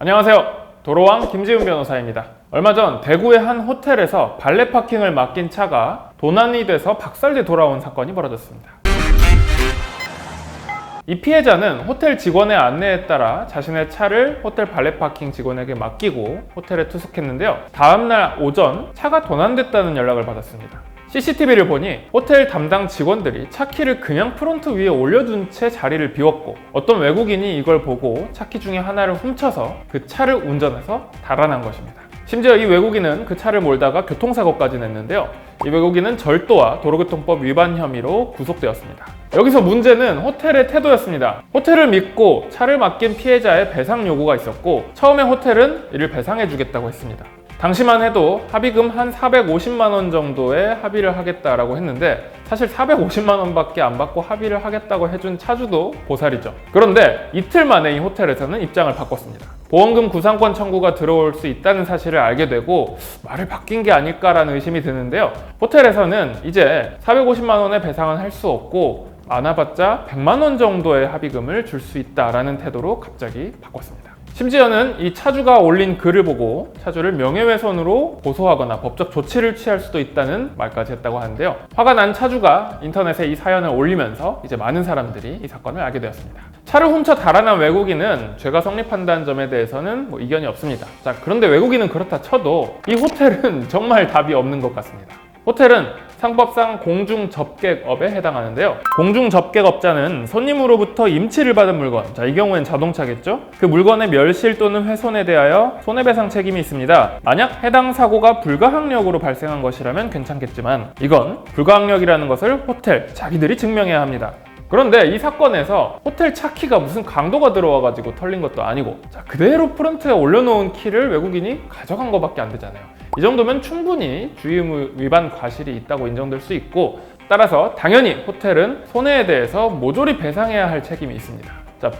안녕하세요. 도로왕 김지훈 변호사입니다. 얼마 전 대구의 한 호텔에서 발레 파킹을 맡긴 차가 도난이 돼서 박살돼 돌아온 사건이 벌어졌습니다. 이 피해자는 호텔 직원의 안내에 따라 자신의 차를 호텔 발레 파킹 직원에게 맡기고 호텔에 투숙했는데요. 다음날 오전 차가 도난됐다는 연락을 받았습니다. CCTV를 보니 호텔 담당 직원들이 차 키를 그냥 프론트 위에 올려둔 채 자리를 비웠고, 어떤 외국인이 이걸 보고 차키 중에 하나를 훔쳐서 그 차를 운전해서 달아난 것입니다. 심지어 이 외국인은 그 차를 몰다가 교통사고까지 냈는데요. 이 외국인은 절도와 도로교통법 위반 혐의로 구속되었습니다. 여기서 문제는 호텔의 태도였습니다. 호텔을 믿고 차를 맡긴 피해자의 배상 요구가 있었고, 처음에 호텔은 이를 배상해주겠다고 했습니다. 당시만 해도 합의금 한 450만 원 정도에 합의를 하겠다라고 했는데, 사실 450만 원밖에 안 받고 합의를 하겠다고 해준 차주도 보살이죠. 그런데 이틀 만에 이 호텔에서는 입장을 바꿨습니다. 보험금 구상권 청구가 들어올 수 있다는 사실을 알게 되고 말을 바뀐 게 아닐까라는 의심이 드는데요. 호텔에서는 이제 450만 원의 배상은 할 수 없고 많아봤자 100만 원 정도의 합의금을 줄 수 있다라는 태도로 갑자기 바꿨습니다. 심지어는 이 차주가 올린 글을 보고 차주를 명예훼손으로 고소하거나 법적 조치를 취할 수도 있다는 말까지 했다고 하는데요. 화가 난 차주가 인터넷에 이 사연을 올리면서 이제 많은 사람들이 이 사건을 알게 되었습니다. 차를 훔쳐 달아난 외국인은 죄가 성립한다는 점에 대해서는 이견이 없습니다. 자, 그런데 외국인은 그렇다 쳐도 이 호텔은 정말 답이 없는 것 같습니다. 호텔은 상법상 공중접객업에 해당하는데요. 공중접객업자는 손님으로부터 임치를 받은 물건, 이 경우엔 자동차겠죠? 그 물건의 멸실 또는 훼손에 대하여 손해배상 책임이 있습니다. 만약 해당 사고가 불가항력으로 발생한 것이라면 괜찮겠지만, 이건 불가항력이라는 것을 호텔 자기들이 증명해야 합니다. 그런데 이 사건에서 호텔 차키가 무슨 강도가 들어와가지고 털린 것도 아니고, 그대로 프런트에 올려놓은 키를 외국인이 가져간 것밖에 안 되잖아요. 이 정도면 충분히 주의의무 위반 과실이 있다고 인정될 수 있고, 따라서 당연히 호텔은 손해에 대해서 모조리 배상해야 할 책임이 있습니다.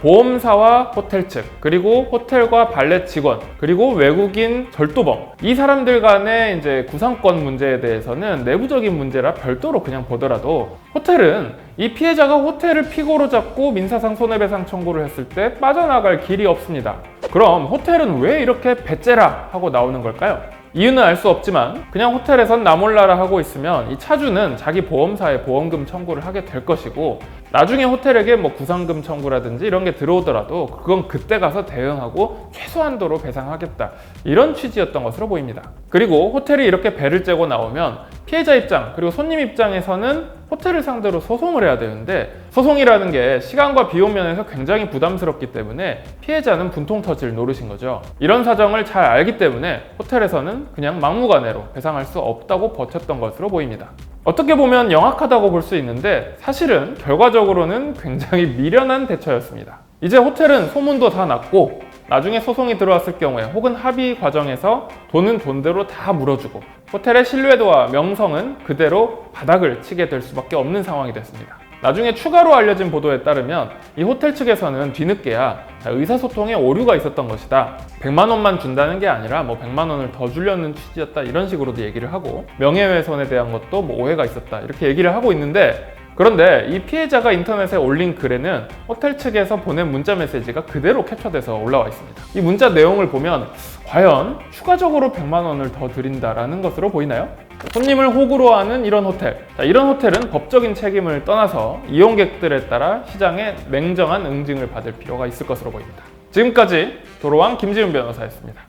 보험사와 호텔 측, 그리고 호텔과 발렛 직원, 그리고 외국인 절도범, 이 사람들 간의 이제 구상권 문제에 대해서는 내부적인 문제라 별도로 그냥 보더라도, 호텔은 이 피해자가 호텔을 피고로 잡고 민사상 손해배상 청구를 했을 때 빠져나갈 길이 없습니다. 그럼 호텔은 왜 이렇게 배째라 하고 나오는 걸까요? 이유는 알 수 없지만 그냥 호텔에선 나 몰라라 하고 있으면 이 차주는 자기 보험사에 보험금 청구를 하게 될 것이고, 나중에 호텔에게 구상금 청구라든지 이런 게 들어오더라도 그건 그때 가서 대응하고 최소한도로 배상하겠다, 이런 취지였던 것으로 보입니다. 그리고 호텔이 이렇게 배를 째고 나오면 피해자 입장 그리고 손님 입장에서는 호텔을 상대로 소송을 해야 되는데, 소송이라는 게 시간과 비용 면에서 굉장히 부담스럽기 때문에 피해자는 분통 터질 노릇인 거죠. 이런 사정을 잘 알기 때문에 호텔에서는 그냥 막무가내로 배상할 수 없다고 버텼던 것으로 보입니다. 어떻게 보면 영악하다고 볼 수 있는데, 사실은 결과적으로는 굉장히 미련한 대처였습니다. 이제 호텔은 소문도 다 났고, 나중에 소송이 들어왔을 경우에 혹은 합의 과정에서 돈은 돈대로 다 물어주고, 호텔의 신뢰도와 명성은 그대로 바닥을 치게 될 수밖에 없는 상황이 됐습니다. 나중에 추가로 알려진 보도에 따르면 이 호텔 측에서는 뒤늦게야 의사소통에 오류가 있었던 것이다, 100만 원만 준다는 게 아니라 100만 원을 더 주려는 취지였다, 이런 식으로도 얘기를 하고, 명예훼손에 대한 것도 오해가 있었다, 이렇게 얘기를 하고 있는데, 그런데 이 피해자가 인터넷에 올린 글에는 호텔 측에서 보낸 문자 메시지가 그대로 캡처돼서 올라와 있습니다. 이 문자 내용을 보면 과연 추가적으로 100만 원을 더 드린다라는 것으로 보이나요? 손님을 호구로 하는 이런 호텔, 이런 호텔은 법적인 책임을 떠나서 이용객들에 따라 시장에 냉정한 응징을 받을 필요가 있을 것으로 보입니다. 지금까지 도로왕 김지훈 변호사였습니다.